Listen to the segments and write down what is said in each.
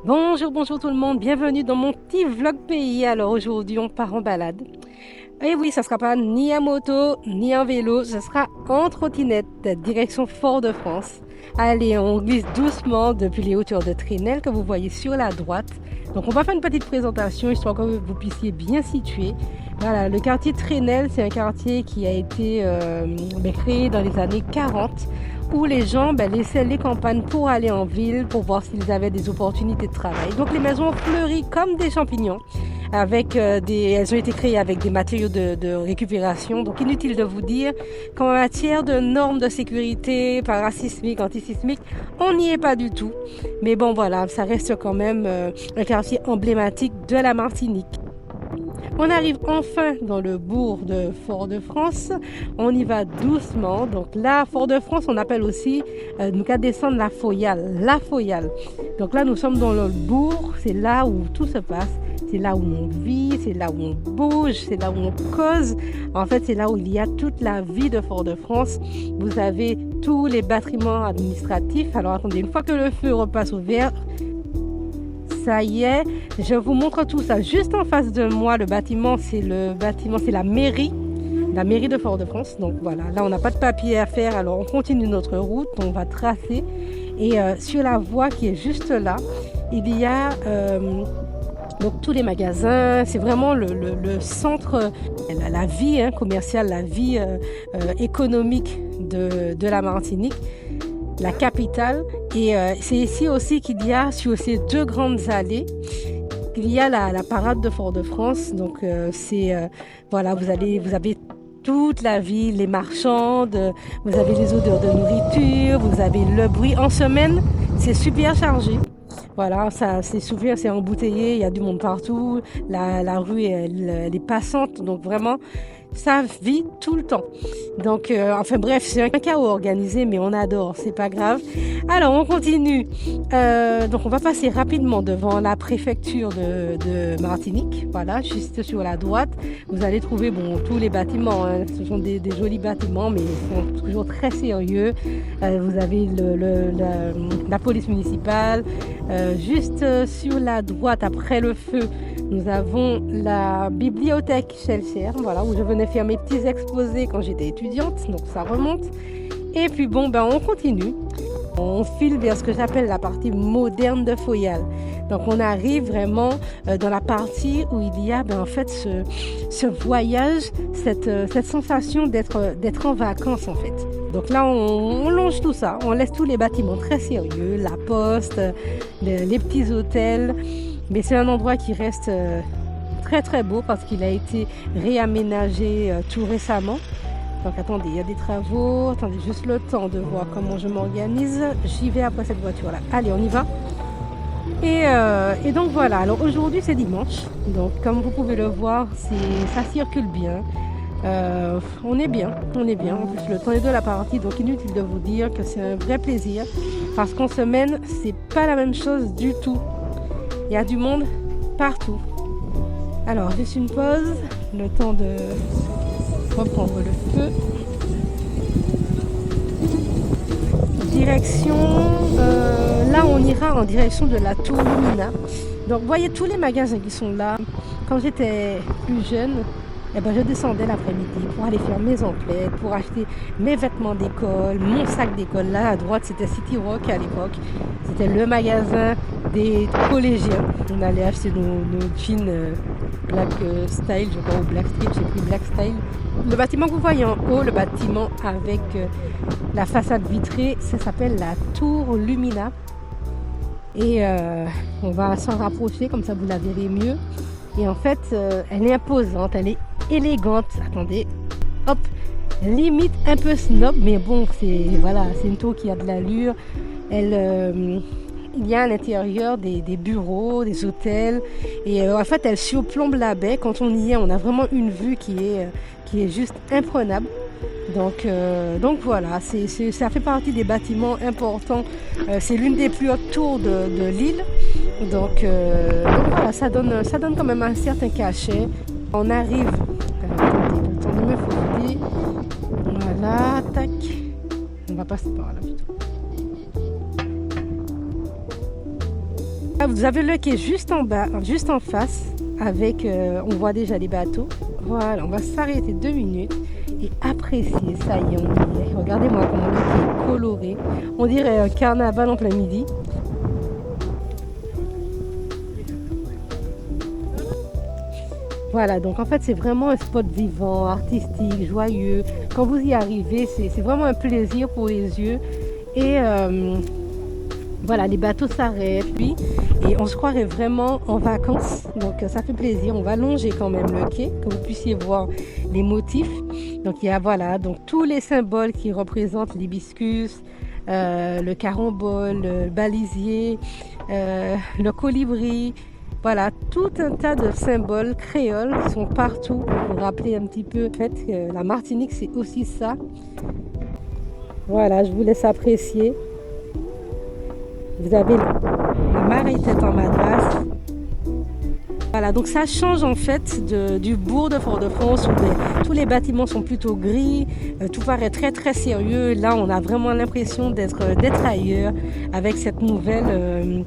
Bonjour, bonjour tout le monde, bienvenue dans mon petit vlog pays. Alors aujourd'hui on part en balade. Et oui, ça sera pas ni à moto, ni en vélo, ce sera en trottinette, direction Fort-de-France. Allez, on glisse doucement depuis les hauteurs de Trénel que vous voyez sur la droite. Donc on va faire une petite présentation histoire que vous puissiez bien situer. Voilà, le quartier Trénel, c'est un quartier qui a été créé dans les années 40 où les gens laissaient les campagnes pour aller en ville pour voir s'ils avaient des opportunités de travail. Donc les maisons ont fleuri comme des champignons. Elles ont été créées avec des matériaux de récupération. Donc inutile de vous dire qu'en matière de normes de sécurité parasismique, antisismique, on n'y est pas du tout. Mais bon voilà, ça reste quand même un quartier emblématique de la Martinique. On arrive enfin dans le bourg de Fort-de-France. On y va doucement. Donc là, Fort-de-France, on appelle aussi, nous qu'à descendre la Foyale. La Foyale. Donc là, nous sommes dans le bourg. C'est là où tout se passe. C'est là où on vit, c'est là où on bouge, c'est là où on cause. En fait, c'est là où il y a toute la vie de Fort-de-France. Vous avez tous les bâtiments administratifs. Alors attendez, une fois que le feu repasse au vert, ça y est, je vous montre tout ça. Juste en face de moi, le bâtiment, c'est la mairie de Fort-de-France. Donc voilà, là on n'a pas de papier à faire, alors on continue notre route, on va tracer. Et sur la voie qui est juste là, il y a donc tous les magasins. C'est vraiment le centre, la vie commerciale, la vie économique de la Martinique, la capitale. Et c'est ici aussi qu'il y a, sur ces deux grandes allées, il y a la parade de Fort-de-France. Donc voilà, vous avez toute la ville, les marchandes, vous avez les odeurs de nourriture, vous avez le bruit. En semaine, c'est super chargé. Voilà, ça c'est souvent c'est embouteillé, il y a du monde partout, la rue elle est passante, donc vraiment ça vit tout le temps. Donc enfin bref, c'est un chaos organisé, mais on adore, c'est pas grave. Alors on continue. Donc on va passer rapidement devant la préfecture de Martinique. Voilà, juste sur la droite, vous allez trouver tous les bâtiments. Ce sont des jolis bâtiments, mais ils sont toujours très sérieux. Vous avez la police municipale. Juste sur la droite, après le feu, nous avons la bibliothèque Chelcher, voilà, où je venais faire mes petits exposés quand j'étais étudiante, donc ça remonte. Et puis on continue. On file vers ce que j'appelle la partie moderne de Foyale. Donc on arrive vraiment dans la partie où il y a en fait ce voyage, cette sensation d'être en vacances en fait. Donc là on longe tout ça, on laisse tous les bâtiments très sérieux, la poste, les petits hôtels. Mais c'est un endroit qui reste très très beau parce qu'il a été réaménagé tout récemment. Donc attendez, il y a des travaux, attendez juste le temps de voir comment je m'organise. J'y vais après cette voiture-là. Allez, on y va. Et donc voilà, alors aujourd'hui c'est dimanche. Donc comme vous pouvez le voir, ça circule bien. On est bien. En plus le temps est de la partie, donc inutile de vous dire que c'est un vrai plaisir. Parce qu'en semaine, c'est pas la même chose du tout. Il y a du monde partout. Alors, juste une pause, le temps de reprendre le feu. Direction, là on ira en direction de la Tour Lumina. Donc, vous voyez tous les magasins qui sont là. Quand j'étais plus jeune, je descendais l'après-midi pour aller faire mes emplettes, pour acheter mes vêtements d'école, mon sac d'école. Là, à droite, c'était City Rock à l'époque. C'était le magasin des collégiens. On allait acheter nos jeans Black Style, je crois, ou Black Strip, j'ai pris Black Style. Le bâtiment que vous voyez en haut, le bâtiment avec la façade vitrée, ça s'appelle la Tour Lumina. Et on va s'en rapprocher, comme ça vous la verrez mieux. Et en fait, elle est imposante, elle est élégante. Attendez, hop, limite un peu snob, mais bon, c'est une tour qui a de l'allure. Il y a à l'intérieur des bureaux, des hôtels, et en fait, elle surplombe la baie. Quand on y est, on a vraiment une vue qui est juste imprenable. Donc voilà, ça fait partie des bâtiments importants. C'est l'une des plus hautes tours de l'île. Donc voilà, ça donne quand même un certain cachet. On arrive, attendez, le temps de me faufiler. Voilà, tac. On va passer par là plutôt. Vous avez le quai juste en bas, juste en face, avec, on voit déjà les bateaux. Voilà, on va s'arrêter 2 minutes et apprécier. Ça y est, on y est. Regardez-moi comment le quai est coloré. On dirait un carnaval en plein midi. Voilà, donc en fait c'est vraiment un spot vivant, artistique, joyeux. Quand vous y arrivez, c'est vraiment un plaisir pour les yeux. Et voilà, les bateaux s'arrêtent, puis, et on se croirait vraiment en vacances. Donc ça fait plaisir. On va longer quand même le quai, que vous puissiez voir les motifs. Donc il y a voilà, donc tous les symboles qui représentent l'hibiscus, le carambole, le balisier, le colibri. Voilà, tout un tas de symboles créoles qui sont partout pour vous rappeler un petit peu. En fait, la Martinique, c'est aussi ça. Voilà, je vous laisse apprécier. Vous avez la marée tête en madras. Voilà, donc ça change en fait du bourg de Fort-de-France où tous les bâtiments sont plutôt gris, tout paraît très très sérieux. Là, on a vraiment l'impression d'être ailleurs avec cette nouvelle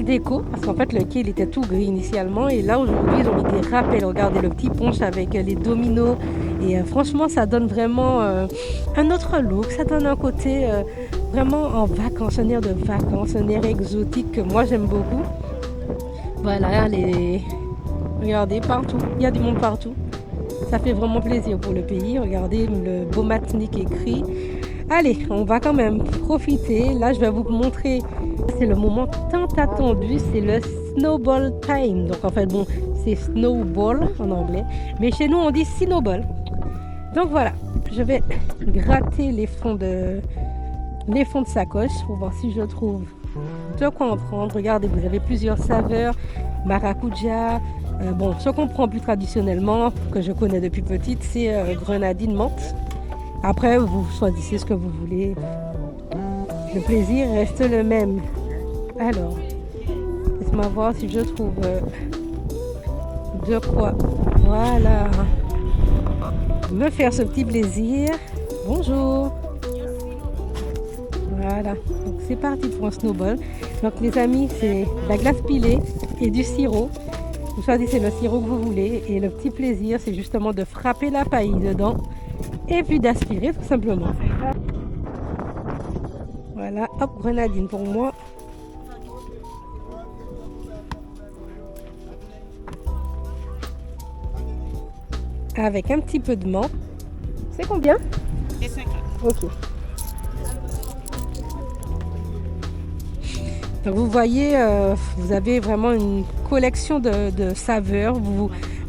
déco, parce qu'en fait le quai il était tout gris initialement et là aujourd'hui ils ont mis des rappels. Regardez le petit ponche avec les dominos et franchement ça donne vraiment un autre look, ça donne un côté vraiment en vacances, un air de vacances, un air exotique que moi j'aime beaucoup. Voilà, regardez partout, il y a du monde partout, ça fait vraiment plaisir pour le pays. Regardez le beau Martinique écrit. Allez, on va quand même profiter. Là, je vais vous montrer. C'est le moment tant attendu. C'est le snowball time. Donc, en fait, bon, c'est snowball en anglais. Mais chez nous, on dit snowball. Donc, voilà. Je vais gratter les fonds de sacoche pour voir si je trouve de quoi en prendre. Regardez, vous avez plusieurs saveurs. Maracuja. Bon, ce qu'on prend plus traditionnellement, que je connais depuis petite, c'est grenadine menthe. Après, vous choisissez ce que vous voulez. Le plaisir reste le même. Alors, laisse-moi voir si je trouve de quoi. Voilà. Me faire ce petit plaisir. Bonjour. Voilà. Donc, c'est parti pour un snowball. Donc, les amis, c'est de la glace pilée et du sirop. Vous choisissez le sirop que vous voulez. Et le petit plaisir, c'est justement de frapper la paille dedans. Et puis d'aspirer tout simplement. Voilà, hop, grenadine pour moi. Avec un petit peu de menthe. C'est combien? Et 50. Ok. Donc vous voyez, vous avez vraiment une collection de saveurs.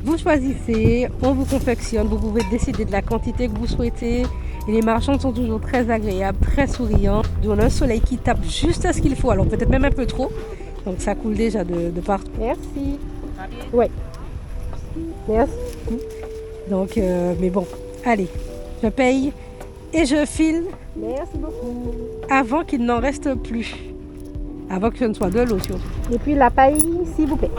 Vous choisissez, on vous confectionne, vous pouvez décider de la quantité que vous souhaitez. Et les marchands sont toujours très agréables, très souriants. On a un soleil qui tape juste à ce qu'il faut, alors peut-être même un peu trop. Donc ça coule déjà de partout. Merci. Ouais. Merci. Donc, mais bon, allez, je paye et je file. Merci beaucoup. Avant qu'il n'en reste plus. Avant que ce ne soit de l'eau surtout. Et puis la paille, s'il vous plaît.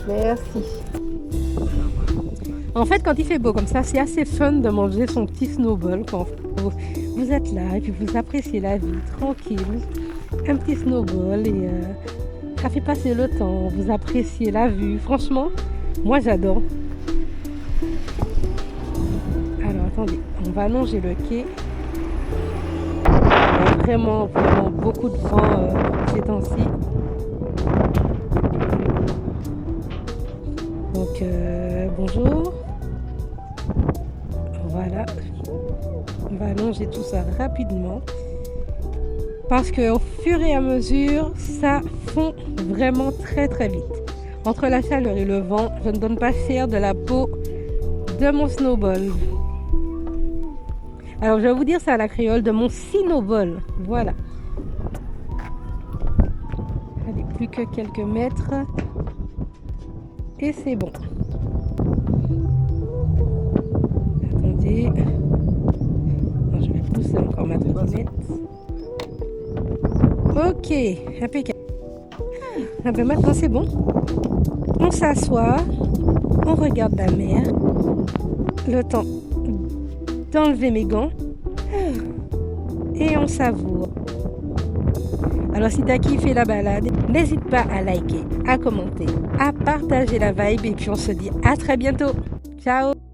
Merci. En fait, quand il fait beau comme ça, c'est assez fun de manger son petit snowball. Quand vous êtes là et puis vous appréciez la vie tranquille. Un petit snowball et ça fait passer le temps. Vous appréciez la vue. Franchement, moi j'adore. Alors attendez, on va allonger le quai. Il y a vraiment beaucoup de vent ces temps-ci. Donc bonjour. Voilà. On va allonger tout ça rapidement. Parce qu'au fur et à mesure, ça fond vraiment très très vite. Entre la chaleur et le vent, je ne donne pas cher de la peau de mon snowball. Alors je vais vous dire ça à la créole, de mon snowball. Voilà. Allez, plus que quelques mètres. Et c'est bon. Attendez. Non, je vais pousser encore ma trottinette. Ok, impeccable. Ah ben maintenant c'est bon. On s'assoit, on regarde la mer. Le temps d'enlever mes gants. Et on savoure. Alors si t'as kiffé la balade, n'hésite pas à liker, à commenter, à partager la vibe et puis on se dit à très bientôt. Ciao!